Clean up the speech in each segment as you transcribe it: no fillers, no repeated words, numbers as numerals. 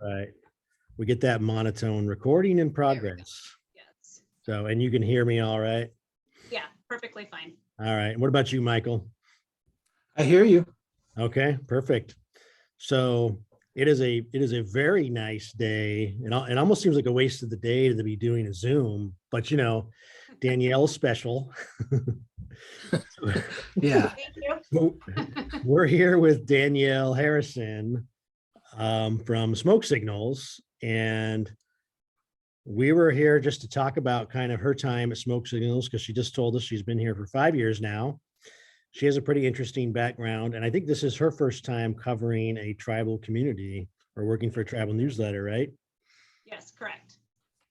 All right. We get that monotone recording in progress. Yes. So, and you can hear me all right? Yeah, perfectly fine. All right. What about you, Michael? I hear you. Okay, perfect. So it is a very nice day, and it almost seems like a waste of the day to be doing a Zoom, but Danielle's special. Yeah. Thank you. We're here with Danielle Harrison from Smoke Signals, and we were here just to talk about kind of her time at Smoke Signals, because she just told us she's been here for 5 years now. She has a pretty interesting background, and I think this is her first time covering a tribal community or working for a tribal newsletter, right? Yes, correct.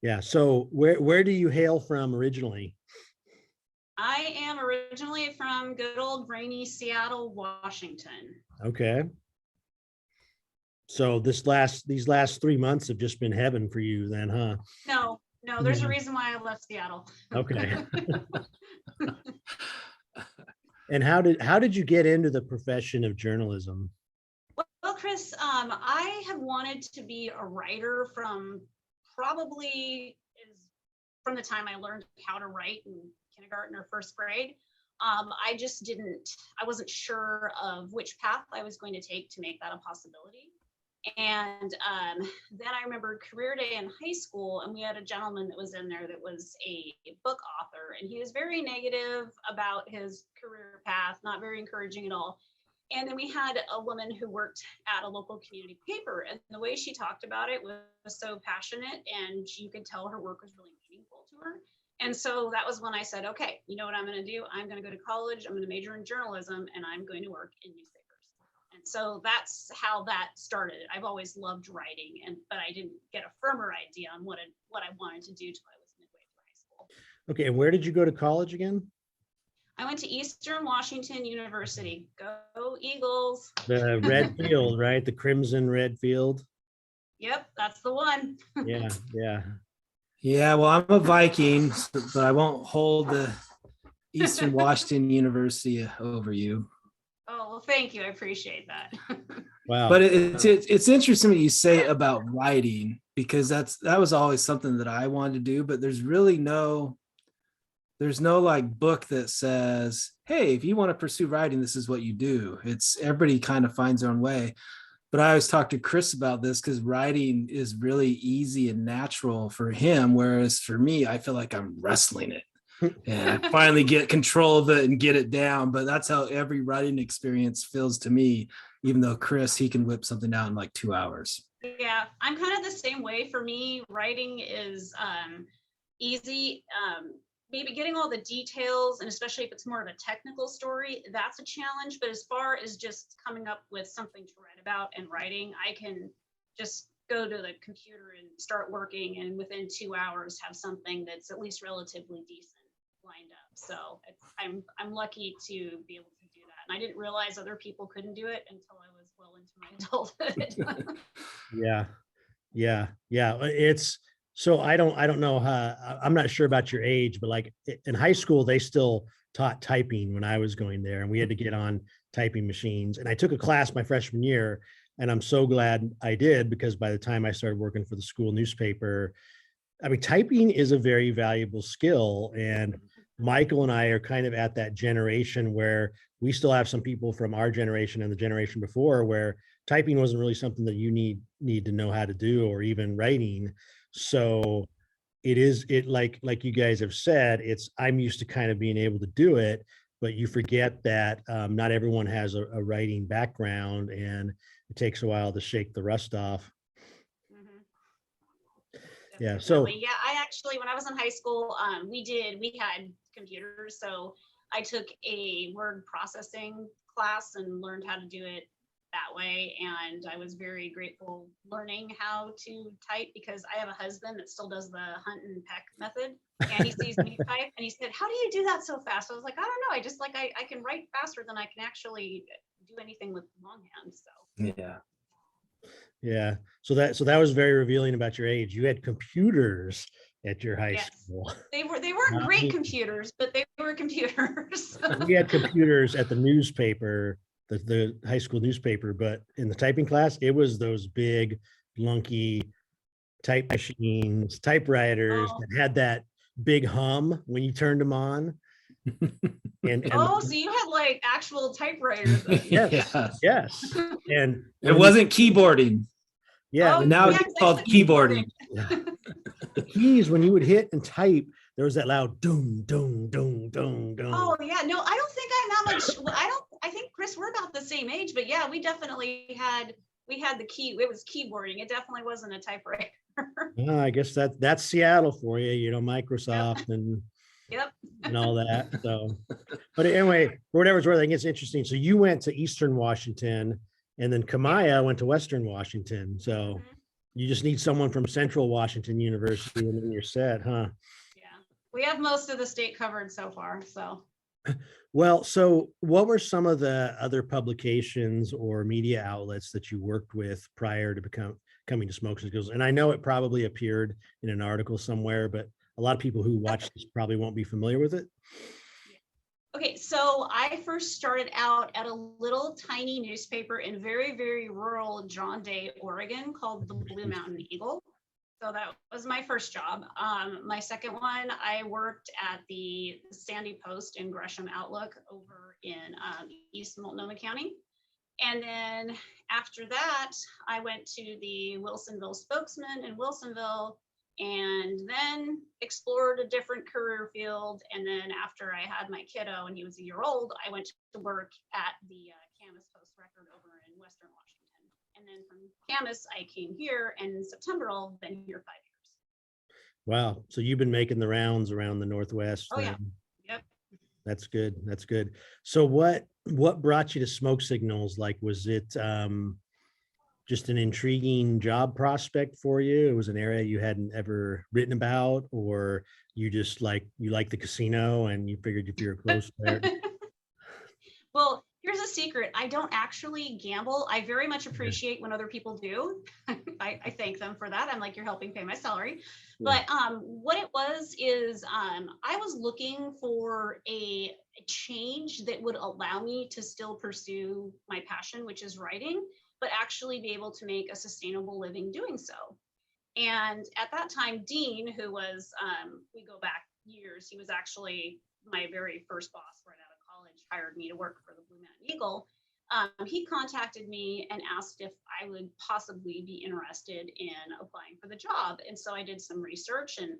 Yeah. So where do you hail from originally? I am originally from good old rainy Seattle, Washington. Okay. So these last 3 months have just been heaven for you then, huh? No, there's a reason why I left Seattle. Okay. And how did you get into the profession of journalism? Well, Chris, I have wanted to be a writer from the time I learned how to write in kindergarten or first grade. I wasn't sure of which path I was going to take to make that a possibility. And then I remembered career day in high school, and we had a gentleman that was in there that was a book author, and he was very negative about his career path, not very encouraging at all. And then we had a woman who worked at a local community paper, and the way she talked about it was so passionate, and you could tell her work was really meaningful to her. And so that was when I said, okay, you know what I'm going to do? I'm going to go to college, I'm going to major in journalism, and I'm going to work in newspapers. And so that's how that started. I've always loved writing, but I didn't get a firmer idea on what I wanted to do till I was midway through high school. Okay, and where did you go to college again? I went to Eastern Washington University. Go Eagles. The red field, right? The crimson red field. Yep, that's the one. Yeah, yeah. Yeah. Well, I'm a Viking, but I won't hold the Eastern Washington University over you. Oh, well, thank you. I appreciate that. Wow. But it's interesting what you say about writing, because that was always something that I wanted to do, but there's no like book that says, hey, if you want to pursue writing, this is what you do. It's everybody kind of finds their own way. But I always talk to Chris about this because writing is really easy and natural for him. Whereas for me, I feel like I'm wrestling it and I finally get control of it and get it down. But that's how every writing experience feels to me, even though Chris, he can whip something out in like 2 hours. Yeah, I'm kind of the same way. For me, writing is easy. Maybe getting all the details, and especially if it's more of a technical story, that's a challenge. But as far as just coming up with something to write about and writing, I can just go to the computer and start working, and within 2 hours have something that's at least relatively decent lined up. So I'm lucky to be able to do that. And I didn't realize other people couldn't do it until I was well into my adulthood. Yeah. It's so I don't know how, I'm not sure about your age, but like in high school, they still taught typing when I was going there, and we had to get on typing machines. And I took a class my freshman year, and I'm so glad I did, because by the time I started working for the school newspaper, I mean, typing is a very valuable skill. And Michael and I are kind of at that generation where we still have some people from our generation and the generation before where typing wasn't really something that you need to know how to do, or even writing. So it like you guys have said, I'm used to kind of being able to do it, but you forget that not everyone has a writing background, and it takes a while to shake the rust off. Yeah. So yeah, I actually, when I was in high school, we had computers, so I took a word processing class and learned how to do it that way. And I was very grateful learning how to type, because I have a husband that still does the hunt and peck method, and he sees me type and he said, how do you do that so fast? I was like, I don't know. I just I can write faster than I can actually do anything with longhand. So yeah. So that was very revealing about your age. You had computers at your high school. They weren't great computers, but they were computers. We had computers at the newspaper, the high school newspaper, but in the typing class, it was those big clunky type machines, typewriters Oh. that had that big hum when you turned them on. And Oh, so you had like actual typewriters then. yes, Yes. yes. And It wasn't keyboarding. yeah, Oh, Now yeah, it's 'cause I called said keyboarding. the keys when you would hit and type, there was that loud doom, doom, doom, doom, doom. Oh yeah, no, I don't think I'm that much. Well, I think Chris, we're about the same age, but yeah, we definitely had the key. It was keyboarding. It definitely wasn't a typewriter. I guess that's Seattle for you, you know, Yep. Microsoft Yep. and all that. So, but anyway, for whatever it's worth, I think it's interesting. So you went to Eastern Washington, and then Kamaya went to Western Washington. So Mhm. you just need someone from Central Washington University, and then you're set, huh? Yeah, we have most of the state covered so far. So Well, so what were some of the other publications or media outlets that you worked with prior to coming to Smokes and Skills? And I know it probably appeared in an article somewhere, but a lot of people who watch this probably won't be familiar with it. okay, so I first started out at a little tiny newspaper in very, very rural John Day, Oregon, called the Blue Mountain Eagle. So that was my first job. My second one, I worked at the Sandy Post and Gresham Outlook over in East Multnomah County. And then after that, I went to the Wilsonville Spokesman in Wilsonville, and then explored a different career field. And then after I had my kiddo and he was a year old, I went to work at the Camas Post Record over in Western Washington. And then from Camas, I came here, and in September, I'll been here 5 years. Wow. So you've been making the rounds around the Northwest. Oh, yeah. Yep. That's good. That's good. So what brought you to Smoke Signals? Like, was it just an intriguing job prospect for you? It was an area you hadn't ever written about, or you just you like the casino and you figured if you're close there. Well, here's a secret. I don't actually gamble. I very much appreciate when other people do. I thank them for that. I'm like, you're helping pay my salary. Yeah. But what it was is I was looking for a change that would allow me to still pursue my passion, which is writing, but actually be able to make a sustainable living doing so. And at that time, Dean, who was, we go back years, he was actually my very first boss right out of college, hired me to work for the Blue Mountain Eagle. He contacted me and asked if I would possibly be interested in applying for the job. And so I did some research and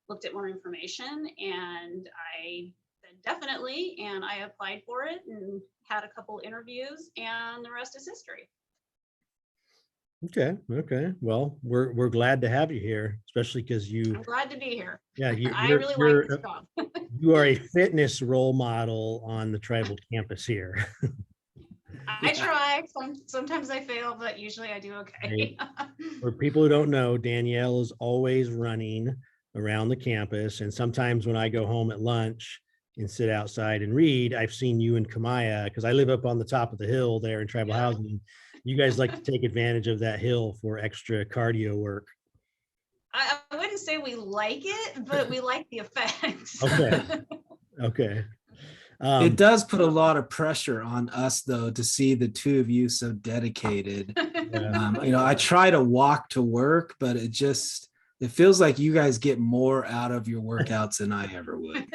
looked at more information, and I said definitely, and I applied for it and had a couple interviews, and the rest is history. Okay. Okay. Well, we're glad to have you here, especially because I'm glad to be here. yeah, I really like this job. you are a fitness role model on the tribal campus here. I try. Sometimes I fail, but usually I do okay. For people who don't know, Danielle is always running around the campus. And sometimes when I go home at lunch and sit outside and read, I've seen you and Kamaya, because I live up on the top of the hill there in tribal housing. You guys like to take advantage of that hill for extra cardio work. I wouldn't say we like it, but we like the effects. Okay. Okay. It does put a lot of pressure on us, though, to see the two of you so dedicated. I try to walk to work, but it feels like you guys get more out of your workouts than I ever would.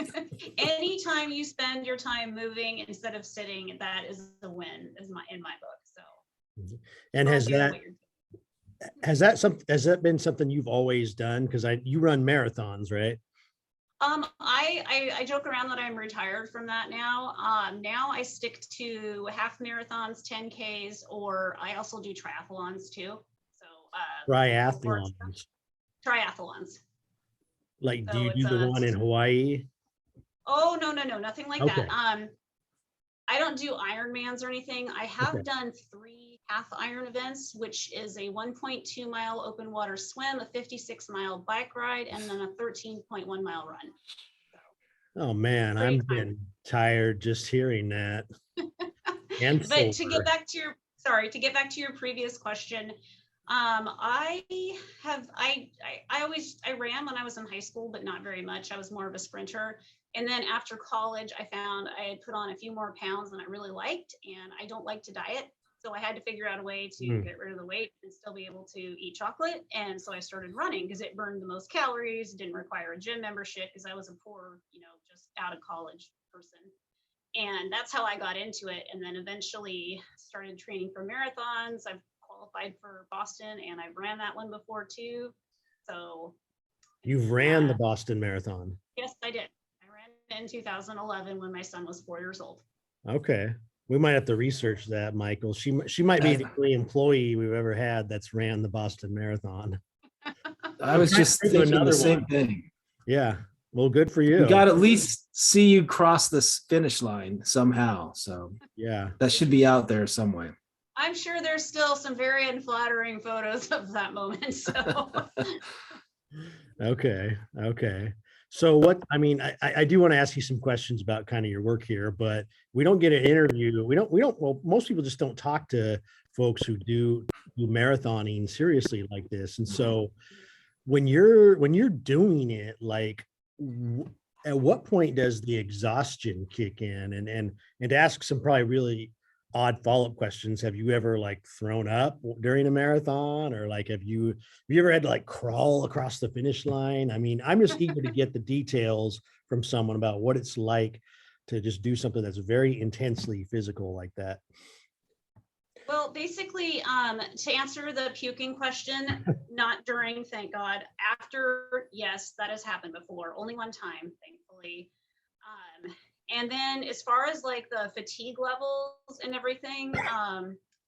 Anytime you spend your time moving instead of sitting, that is a win, in my book. So, and has that been something you've always done? Because you run marathons, right? I joke around that I'm retired from that now. Now I stick to half marathons, 10Ks, or I also do triathlons too. So Triathlons. Triathlons. Like, do you do the one in Hawaii? Oh, no, nothing like Okay. that. I don't do Ironmans or anything. I have done 3 half Iron events, which is a 1.2 mile open water swim, a 56-mile bike ride, and then a 13.1 mile run. Oh man, I'm getting tired just hearing that. But to get back to your previous question, I ran when I was in high school, but not very much. I was more of a sprinter. And then after college, I found I had put on a few more pounds than I really liked, and I don't like to diet. So I had to figure out a way to Mm. get rid of the weight and still be able to eat chocolate. And so I started running because it burned the most calories, didn't require a gym membership because I was a poor, just out of college person. And that's how I got into it. And then eventually started training for marathons. I've qualified for Boston and I've ran that one before too. So You've ran the Boston Marathon. yes, I did. I ran in 2011 when my son was 4 years old. Okay. We might have to research that, Michael. She might be the only employee we've ever had that's ran the Boston Marathon. I was just Think of thinking the another same one. thing. Yeah. Well, good for you. We got to at least see you cross this finish line somehow. So Yeah. that should be out there some way. I'm sure there's still some very unflattering photos of that moment. So Okay. Okay. So I do want to ask you some questions about kind of your work here, but we don't get an interview. Well, most people just don't talk to folks who do marathoning seriously like this. And so when you're doing it, like at what point does the exhaustion kick in? And to ask some probably really odd follow-up questions, have you ever like thrown up during a marathon, or like have you ever had to like crawl across the finish line? I mean, I'm just eager to get the details from someone about what it's like to just do something that's very intensely physical like that. well, basically, to answer the puking question, not during, thank God. After, yes, that has happened before. Only one time, thankfully. And then as far as like the fatigue levels and everything,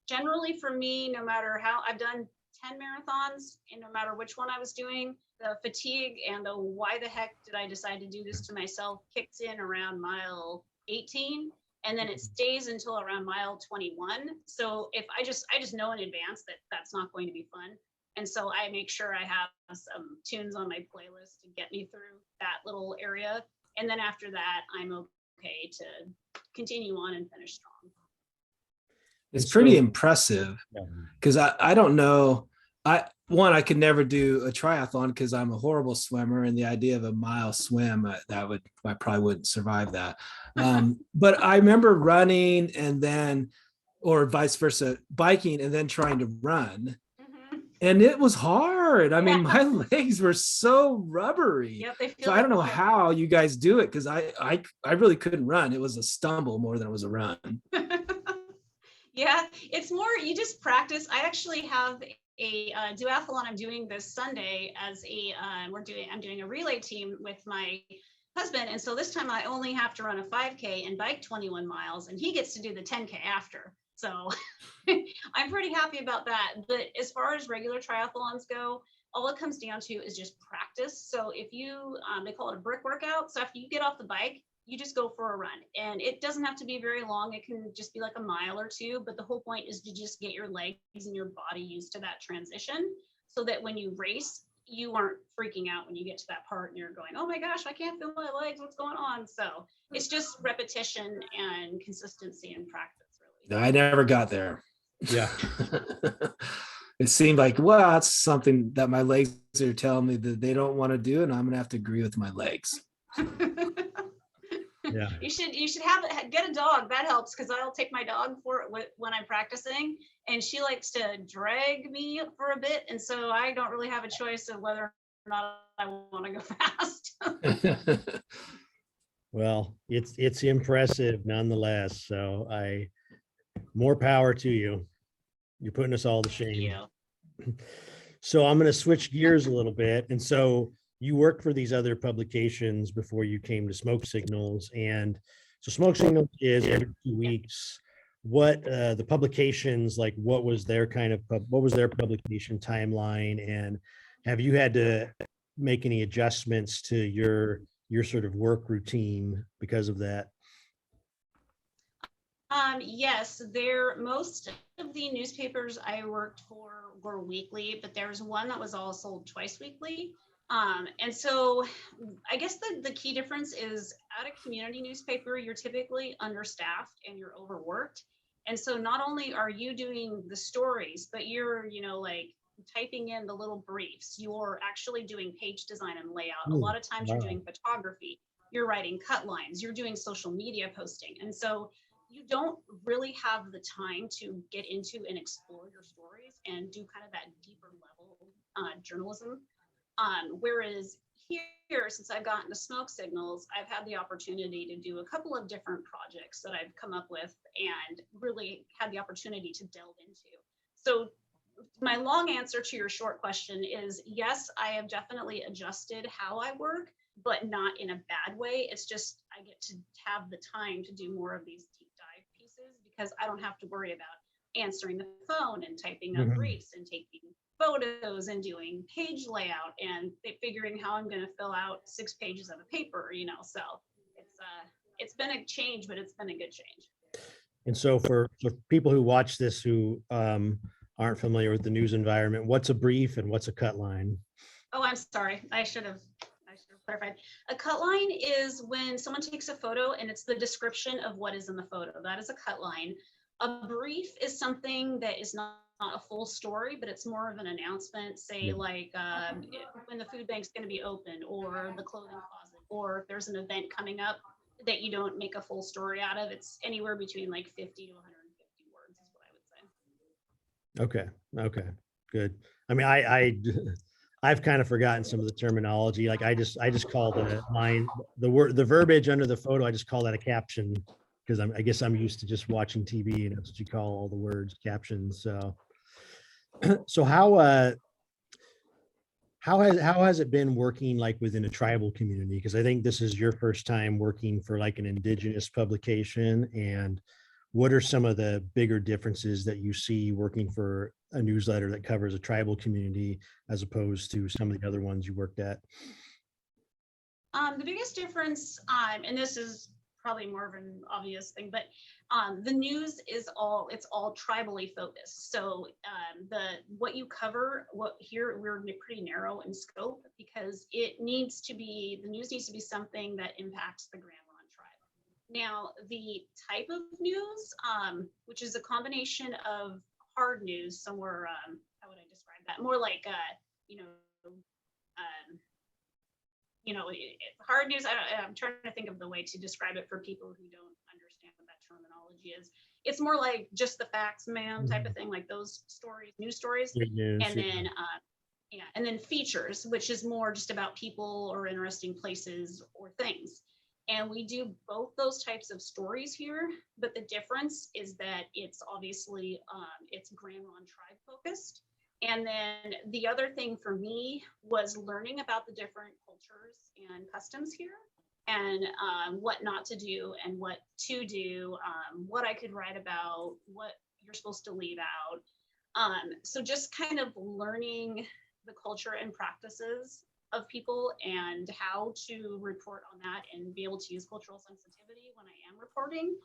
generally for me, no matter how I've done 10 marathons and no matter which one I was doing, the fatigue and the why the heck did I decide to do this to myself kicks in around mile 18. And then it stays until around mile 21. So if I just know in advance that that's not going to be fun. And so I make sure I have some tunes on my playlist to get me through that little area. And then after that, I'm okay to continue on and finish strong. It's pretty impressive because I don't know. I could never do a triathlon because I'm a horrible swimmer, and the idea of a mile swim I probably wouldn't survive that. But I remember running and then, or vice versa, biking and then trying to run. And it was hard. I mean, my legs were so rubbery. Yep, they feel so I don't know how you guys do it because I really couldn't run. It was a stumble more than it was a run. Yeah, it's more you just practice. I actually have a duathlon I'm doing this Sunday as I'm doing a relay team with my husband, and so this time I only have to run a 5K and bike 21 miles, and he gets to do the 10K after. So I'm pretty happy about that. But as far as regular triathlons go, all it comes down to is just practice. So if you, they call it a brick workout. So after you get off the bike, you just go for a run, and it doesn't have to be very long. It can just be like a mile or two, but the whole point is to just get your legs and your body used to that transition so that when you race, you aren't freaking out when you get to that part and you're going, oh my gosh, I can't feel my legs, what's going on? So it's just repetition and consistency and practice, really. I never got there. Yeah. It seemed like, well, it's something that my legs are telling me that they don't want to do, and I'm gonna have to agree with my legs. Yeah. You should get a dog. That helps because I'll take my dog for it when I'm practicing, and she likes to drag me for a bit, and so I don't really have a choice of whether or not I want to go fast. Well, it's impressive nonetheless. So more power to you. You're putting us all to shame. Yeah. So I'm going to switch gears a little bit. And so you worked for these other publications before you came to Smoke Signals. And so Smoke Signals is every 2 weeks. What the publications, like what was their publication timeline? And have you had to make any adjustments to your sort of work routine because of that? Yes, most of the newspapers I worked for were weekly, but there was one that was all sold twice weekly. And so I guess the key difference is at a community newspaper, you're typically understaffed and you're overworked. And so not only are you doing the stories, but you're, like typing in the little briefs, you're actually doing page design and layout. A lot of times you're doing photography, you're writing cut lines, you're doing social media posting. And so you don't really have the time to get into and explore your stories and do kind of that deeper level journalism. Whereas here, since I've gotten to Smoke Signals, I've had the opportunity to do a couple of different projects that I've come up with and really had the opportunity to delve into. So my long answer to your short question is yes, I have definitely adjusted how I work, but not in a bad way. It's just I get to have the time to do more of these deep dive pieces because I don't have to worry about answering the phone and typing up briefs and taking photos and doing page layout and figuring how I'm going to fill out 6 pages of a paper, so it's been a change, but it's been a good change. And so for people who watch this who aren't familiar with the news environment, what's a brief and what's a cut line? Oh, I'm sorry. I should have clarified. A cut line is when someone takes a photo and it's the description of what is in the photo. That is a cut line. A brief is something that is not a full story, but it's more of an announcement, say like when the food bank's going to be open or the clothing closet, or if there's an event coming up that you don't make a full story out of. It's anywhere between like 50 to 150 words is what I would say. Okay, good. I mean, I've kind of forgotten some of the terminology. Like I just call the line, the verbiage under the photo, I just call that a caption because I guess I'm used to just watching TV and that's what you call all the words, captions. So how has it been working like within a tribal community? Because I think this is your first time working for like an indigenous publication. And what are some of the bigger differences that you see working for a newsletter that covers a tribal community as opposed to some of the other ones you worked at? The biggest difference, and this is probably more of an obvious thing, but the news is all tribally focused. So what you cover, here we're pretty narrow in scope because the news needs to be something that impacts the Grand Ronde tribe. Now, the type of news, which is a combination of hard news, somewhere, how would I describe that? More like, hard news. I'm trying to think of the way to describe it for people who don't understand what that terminology is. It's more like just the facts, ma'am, type of thing, like those stories, news stories. News, and then, and then features, which is more just about people or interesting places or things. And we do both those types of stories here, but the difference is that it's obviously, it's Grand Ronde tribe focused. And then the other thing for me was learning about the different cultures and customs here and what not to do and what to do, what I could write about, what you're supposed to leave out. So just kind of learning the culture and practices of people and how to report on that and be able to use cultural sensitivity when I am reporting.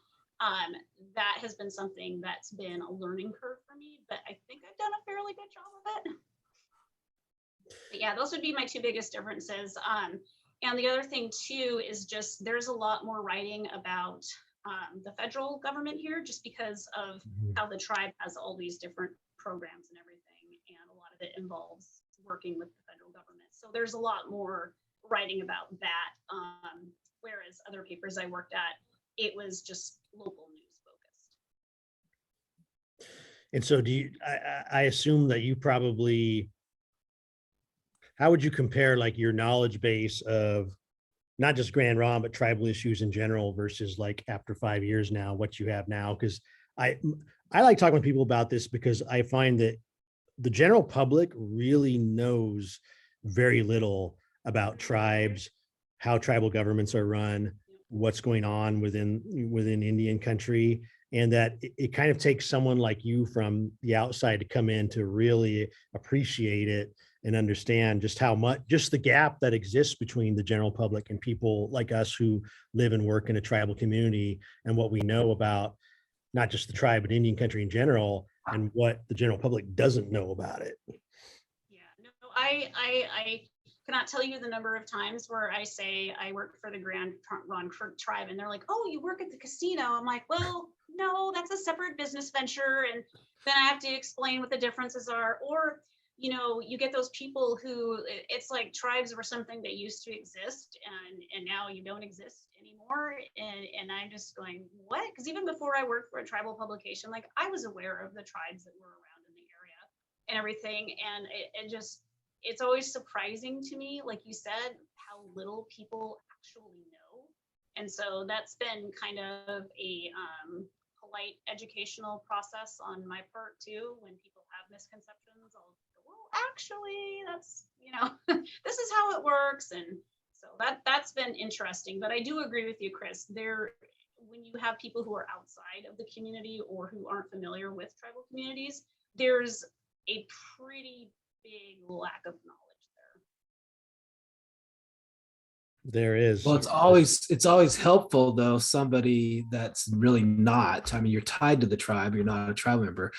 That has been something that's been a learning curve for me, but I think I've done a fairly good job of it. But yeah, those would be my 2 biggest differences. And the other thing too is just there's a lot more writing about the federal government here, just because of how the tribe has all these different programs and everything, and a lot of it involves working with the federal government. So there's a lot more writing about that. Whereas other papers I worked at, it was just local news focused. And so I assume that you probably, how would you compare like your knowledge base of not just Grand Ronde, but tribal issues in general versus like after 5 years now, what you have now? Because I like talking with people about this because I find that the general public really knows very little about tribes, how tribal governments are run, what's going on within Indian country, and that it kind of takes someone like you from the outside to come in to really appreciate it and understand just just the gap that exists between the general public and people like us who live and work in a tribal community, and what we know about not just the tribe, but Indian country in general, and what the general public doesn't know about it. Yeah, no, I cannot tell you the number of times where I say I work for the Grand Ronde tribe and they're like, oh, you work at the casino. I'm like, well, no, that's a separate business venture. And then I have to explain what the differences are. Or you know, you get those people who it's like tribes were something that used to exist and now you don't exist anymore. And I'm just going, what? Because even before I worked for a tribal publication, like I was aware of the tribes that were around in the area and everything. And it just, it's always surprising to me, like you said, how little people actually know. And so that's been kind of a polite educational process on my part too. When people have misconceptions, I'll go, well, actually, that's, you know, this is how it works. And so that's been interesting. But I do agree with you, Chris. There, when you have people who are outside of the community or who aren't familiar with tribal communities, there's a pretty big lack of knowledge there. There is. Well, it's always helpful though, somebody that's really not, I mean, you're tied to the tribe, you're not a tribe member.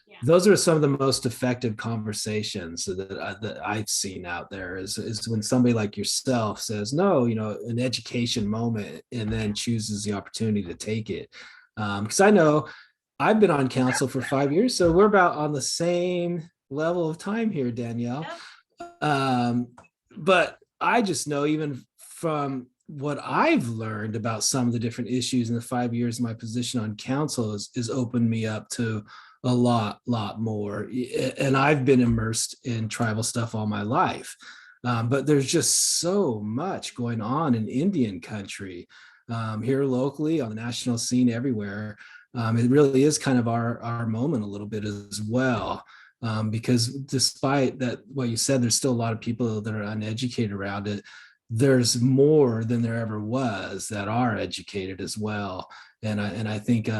Yeah. Those are some of the most effective conversations that I've seen out there is when somebody like yourself says, no, you know, an education moment, and then chooses the opportunity to take it. Because I know I've been on council for 5 years, so we're about on the same level of time here, Danielle. Yep. But I just know, even from what I've learned about some of the different issues in the 5 years of my position on council is opened me up to a lot more. And I've been immersed in tribal stuff all my life. But there's just so much going on in Indian country, here locally, on the national scene, everywhere. It really is kind of our moment a little bit as well. Because despite that, what you said, there's still a lot of people that are uneducated around it. There's more than there ever was that are educated as well. And I think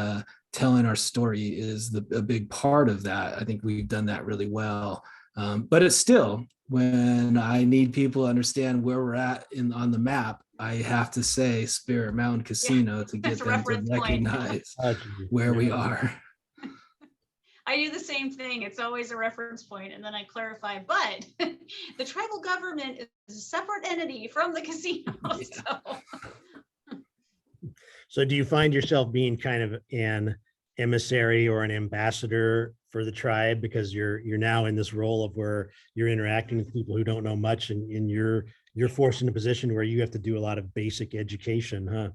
telling our story is a big part of that. I think we've done that really well. But it's still, when I need people to understand where we're at on the map, I have to say Spirit Mountain Casino to get them to recognize where we are. I do the same thing. It's always a reference point, and then I clarify, but the tribal government is a separate entity from the casino. So do you find yourself being kind of an emissary or an ambassador for the tribe, because you're now in this role of where you're interacting with people who don't know much, and you're forced in a position where you have to do a lot of basic education, huh?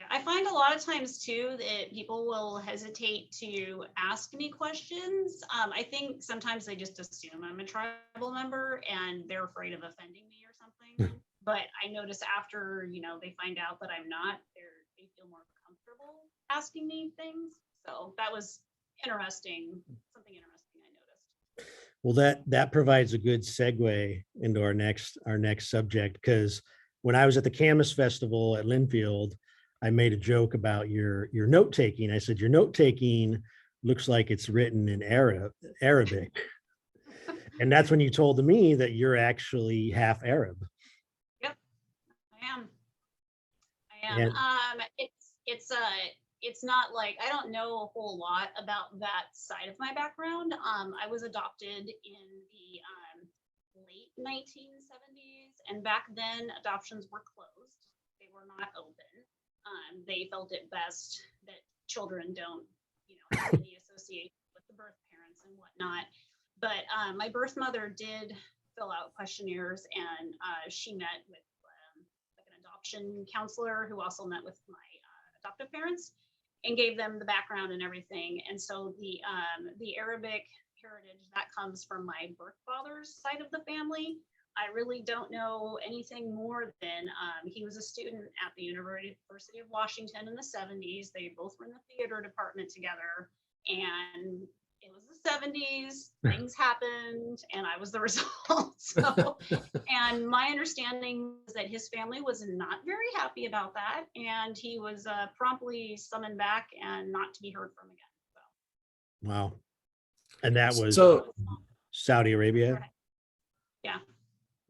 I find a lot of times too that people will hesitate to ask me questions. I think sometimes they just assume I'm a tribal member and they're afraid of offending me or something. But I notice after, you know, they find out that I'm not, they feel more comfortable asking me things. So that was interesting, something interesting I noticed. Well, that provides a good segue into our next subject, because when I was at the Camas Festival at Linfield, I made a joke about your note taking. I said, your note taking looks like it's written in Arabic. And that's when you told me that you're actually half Arab. Yep, I am. And It's not like, I don't know a whole lot about that side of my background. I was adopted in the late 1970s, and back then adoptions were closed. They were not open. They felt it best that children don't, you know, have any association with the birth parents and whatnot. But my birth mother did fill out questionnaires, and she met with like an adoption counselor who also met with my adoptive parents and gave them the background and everything. And so the Arabic heritage that comes from my birth father's side of the family. I really don't know anything more than he was a student at the University of Washington in the 70s. They both were in the theater department together, and it was the 70s, things happened, and I was the result. So, and my understanding was that his family was not very happy about that, and he was promptly summoned back and not to be heard from again. So. Wow. And that was Saudi Arabia? Yeah.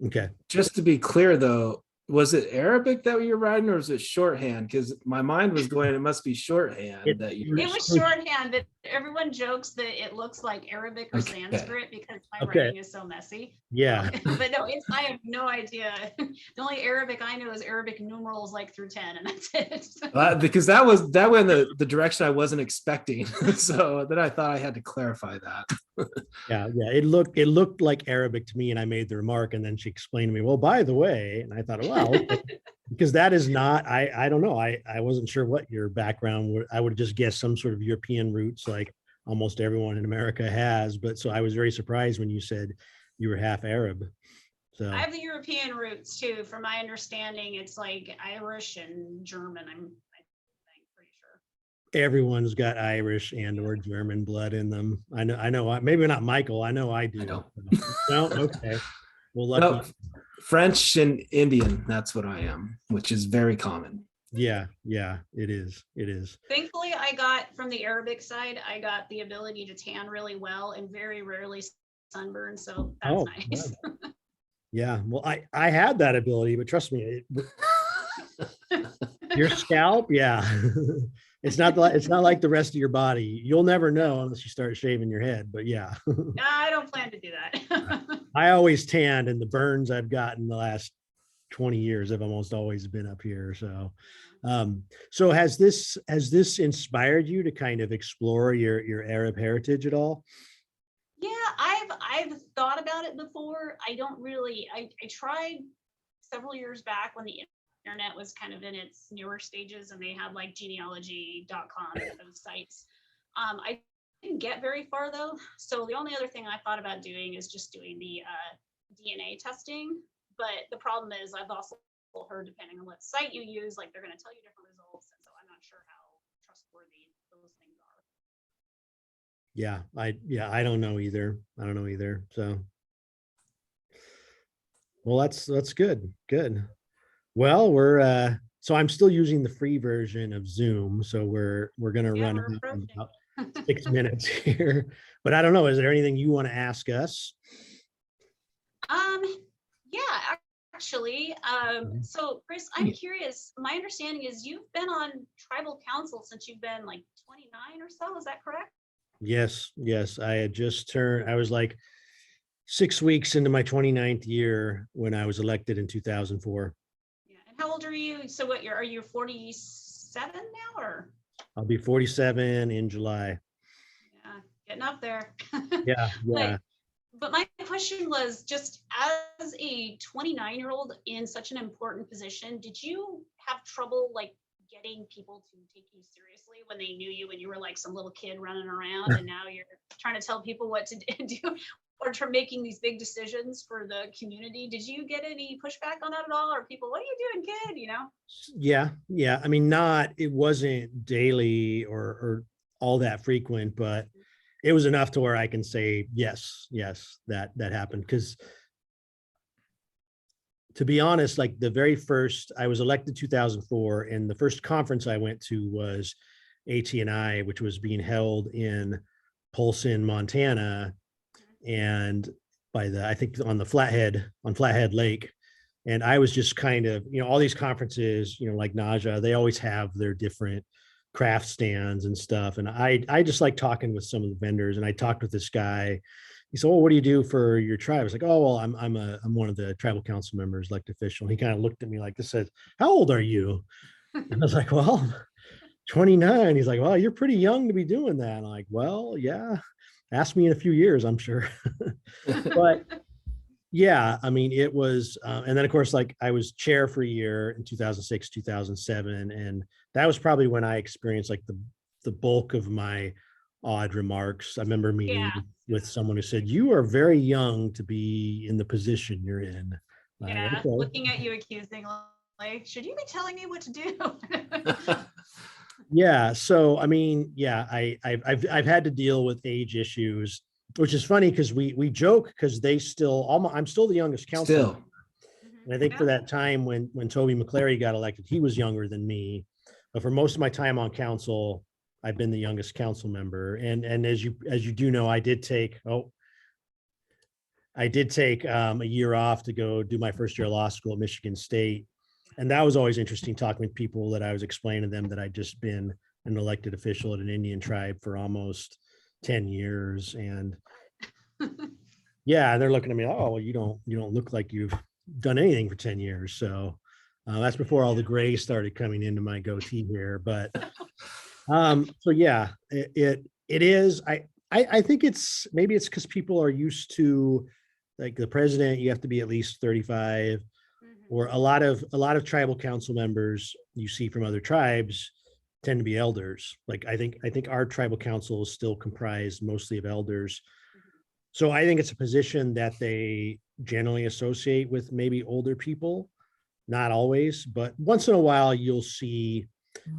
Okay. Just to be clear though, Was it Arabic that you're writing, or was it shorthand? Because my mind was going, it must be shorthand It- that you. It was shorthand, but everyone jokes that it looks like Arabic or Okay. Sanskrit because my Okay. writing is so messy. Yeah. But no, I have no idea. The only Arabic I know is Arabic numerals like through 10, and that's it. Because that went the direction I wasn't expecting. So then I thought I had to clarify that. Yeah, yeah. It looked like Arabic to me, and I made the remark, and then she explained to me, well, by the way, and I thought, wow, okay. Because that is not, I don't know. I wasn't sure what your background would, I would just guess some sort of European roots like almost everyone in America has. But so I was very surprised when you said you were half Arab. So I have the European roots too. From my understanding, it's like Irish and German. I think pretty sure. everyone's got Irish and or German blood in them. I know, maybe not Michael. I know I do. I don't. No, okay. Well, lucky. Nope. French and Indian, that's what I am, which is very common. Yeah, it is. It is. Thankfully, I got from the Arabic side, I got the ability to tan really well and very rarely sunburn. So that's Oh, nice. Yeah. Well, I had that ability, but trust me, your scalp, yeah. It's not like the rest of your body. You'll never know unless you start shaving your head. But yeah, No, I don't plan to do that. I always tanned, and the burns I've gotten the last 20 years have almost always been up here. So has this inspired you to kind of explore your Arab heritage at all? Yeah, I've thought about it before. I don't really. I tried several years back when the internet was kind of in its newer stages, and they had like genealogy.com and those sites. I didn't get very far though. So the only other thing I thought about doing is just doing the DNA testing. But the problem is, I've also heard, depending on what site you use, like they're going to tell you different results, and so I'm not sure how trustworthy those things are. Yeah, I don't know either. So, well, that's good. Good. Well, so I'm still using the free version of Zoom. So we're gonna Yeah, run we're out in approaching. about 6 minutes here. But I don't know. Is there anything you want to ask us? Yeah, actually. So Chris, I'm curious. My understanding is you've been on tribal council since you've been like 29 or so. Is that correct? Yes. I had just turned, I was like 6 weeks into my 29th year when I was elected in 2004. Yeah. And how old are you? So are you 47 now or? I'll be 47 in July. Yeah, getting up there. Yeah. But my question was, just as a 29-year-old in such an important position, did you have trouble like getting people to take you seriously when they knew you when you were like some little kid running around, and now you're trying to tell people what to do or making these big decisions for the community? Did you get any pushback on that at all? Or people, what are you doing, kid? Yeah. I mean, it wasn't daily or all that frequent, but it was enough to where I can say, yes, that happened. Because to be honest, like the very first, I was elected 2004, and the first conference I went to was AT&I, which was being held in Polson, Montana, and I think on Flathead Lake. And I was just kind of, all these conferences, like Naja, they always have their different craft stands and stuff. And I just like talking with some of the vendors. And I talked with this guy. He said, "Well, what do you do for your tribe?" I was like, "Oh, well, I'm one of the tribal council members, elected official." And he kind of looked at me like this, said, "How old are you?" And I was like, "Well, 29." He's like, "Well, you're pretty young to be doing that." And I'm like, "Well, yeah, ask me in a few years, I'm sure." But yeah, I mean, it was, and then of course, like I was chair for a year in 2006, 2007. And that was probably when I experienced like the bulk of my odd remarks. I remember meeting with someone who said, "You are very young to be in the position you're in." Yeah, Okay. looking at you accusingly, like, should you be telling me what to do? Yeah. So, I mean, yeah, I've had to deal with age issues, which is funny because we joke because I'm still the youngest council. Still. And I think for that time when Toby McClary got elected, he was younger than me. But for most of my time on council, I've been the youngest council member. And as you do know, I did take a year off to go do my first year of law school at Michigan State. And that was always interesting talking with people that I was explaining to them that I'd just been an elected official at an Indian tribe for almost 10 years. And yeah, they're looking at me, oh, well, you don't look like you've done anything for 10 years. So that's before all the gray started coming into my goatee here. But so yeah, it is. I think maybe it's because people are used to, like, the president, you have to be at least 35, or a lot of tribal council members you see from other tribes tend to be elders. Like I think our tribal council is still comprised mostly of elders. So I think it's a position that they generally associate with maybe older people, not always, but once in a while you'll see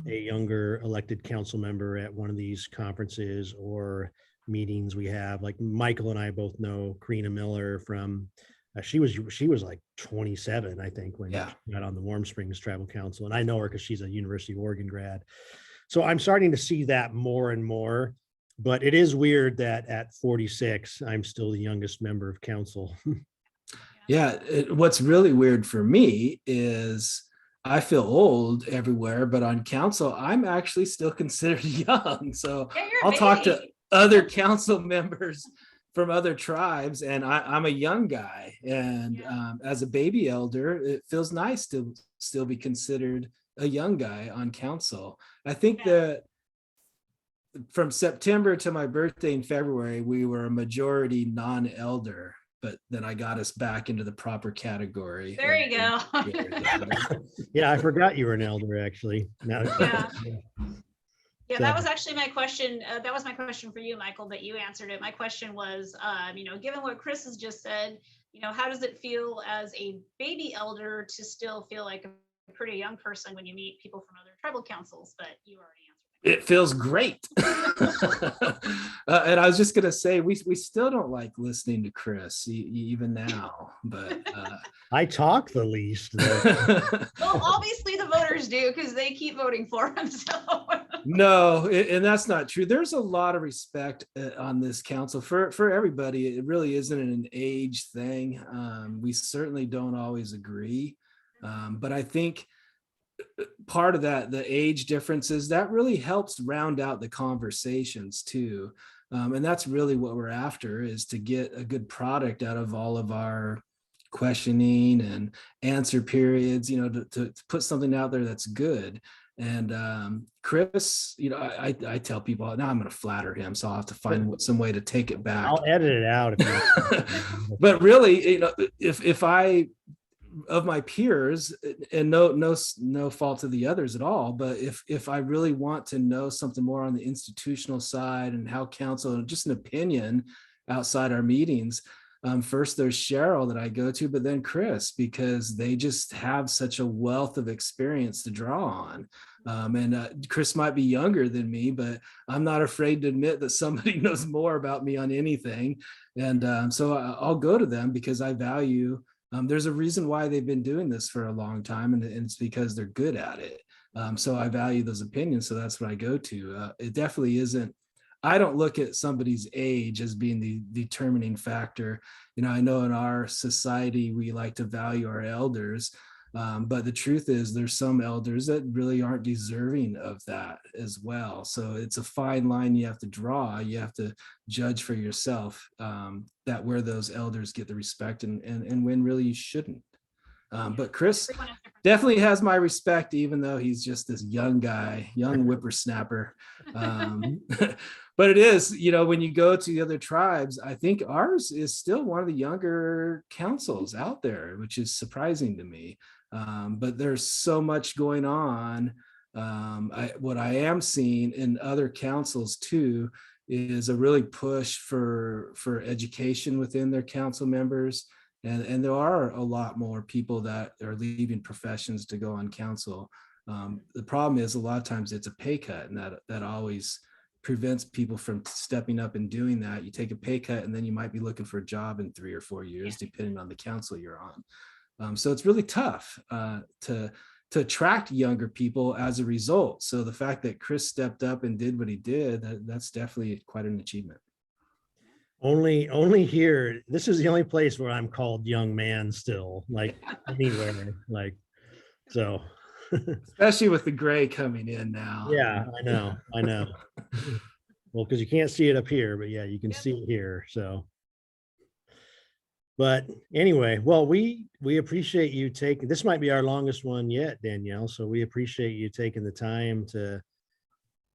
a younger elected council member at one of these conferences or meetings we have. Like Michael and I both know Karina Miller from, she was like 27, I think, when she got on the Warm Springs Tribal Council. And I know her because she's a University of Oregon grad. So I'm starting to see that more and more, but it is weird that at 46, I'm still the youngest member of council. Yeah, what's really weird for me is I feel old everywhere, but on council, I'm actually still considered young. So Yeah, you're a I'll talk to baby. other council members from other tribes, and I'm a young guy. And as a baby elder, it feels nice to still be considered a young guy on council. I think that from September to my birthday in February, we were a majority non-elder, but then I got us back into the proper category. There you go. Yeah, I forgot you were an elder, actually. Now, Yeah, that was actually my question. That was my question for you, Michael, but you answered it. My question was, given what Chris has just said, how does it feel as a baby elder to still feel like a pretty young person when you meet people from other tribal councils? But you already answered. It feels great. And I was just going to say, we still don't like listening to Chris even now, but I talk the least. Well, obviously the voters do, because they keep voting for him. So no, and that's not true. There's a lot of respect on this council for everybody. It really isn't an age thing. We certainly don't always agree, but I think part of that, the age differences, that really helps round out the conversations too. And that's really what we're after, is to get a good product out of all of our questioning and answer periods, to put something out there that's good. And Chris, I tell people, now I'm going to flatter him, so I'll have to find some way to take it back. I'll edit it out. But really, if I, of my peers, and no fault to the others at all, but if I really want to know something more on the institutional side and how council, and just an opinion outside our meetings, first there's Cheryl that I go to, but then Chris, because they just have such a wealth of experience to draw on. And Chris might be younger than me, but I'm not afraid to admit that somebody knows more about me on anything. And so I'll go to them because I value. There's a reason why they've been doing this for a long time, and it's because they're good at it. So I value those opinions. So that's what I go to. It definitely isn't, I don't look at somebody's age as being the determining factor. I know in our society, we like to value our elders. But the truth is there's some elders that really aren't deserving of that as well. So it's a fine line you have to draw. You have to judge for yourself that where those elders get the respect and when really you shouldn't. But Chris definitely has my respect, even though he's just this young guy, young whippersnapper. But it is, when you go to the other tribes, I think ours is still one of the younger councils out there, which is surprising to me. But there's so much going on. What I am seeing in other councils too is a really push for education within their council members. And there are a lot more people that are leaving professions to go on council. The problem is a lot of times it's a pay cut, and that always prevents people from stepping up and doing that. You take a pay cut and then you might be looking for a job in 3 or 4 years, depending on the council you're on. So it's really tough to attract younger people as a result. So the fact that Chris stepped up and did what he did, that's definitely quite an achievement. Only here. This is the only place where I'm called young man still, like anywhere. Like So, Especially with the gray coming in now. yeah, I know. Well, because you can't see it up here, but yeah, you can Yep. see it here. So, but anyway, well, we appreciate you taking, this might be our longest one yet, Danielle. So we appreciate you taking the time to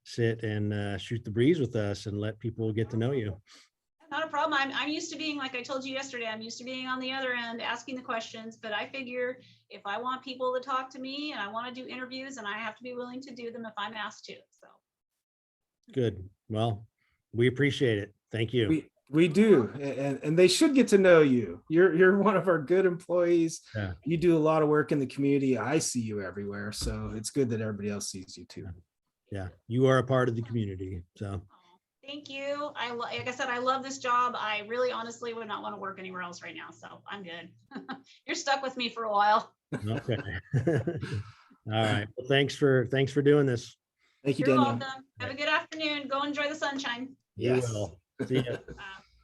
sit and shoot the breeze with us and let people get to know you. Not a problem. I'm used to being, like I told you yesterday, I'm used to being on the other end, asking the questions, but I figure if I want people to talk to me and I want to do interviews, and I have to be willing to do them if I'm asked to. So Good. Well, we appreciate it. Thank you. We do, and they should get to know you. You're one of our good employees. Yeah. You do a lot of work in the community. I see you everywhere, so it's good that everybody else sees you too. Yeah. You are a part of the community. So thank you. Like I said, I love this job. I really honestly would not want to work anywhere else right now. So I'm good. You're stuck with me for a while. okay. All right. Well, thanks for doing this. Thank you, You're Danielle. welcome. Have a good afternoon. Go enjoy the sunshine. You Yes. will. See ya.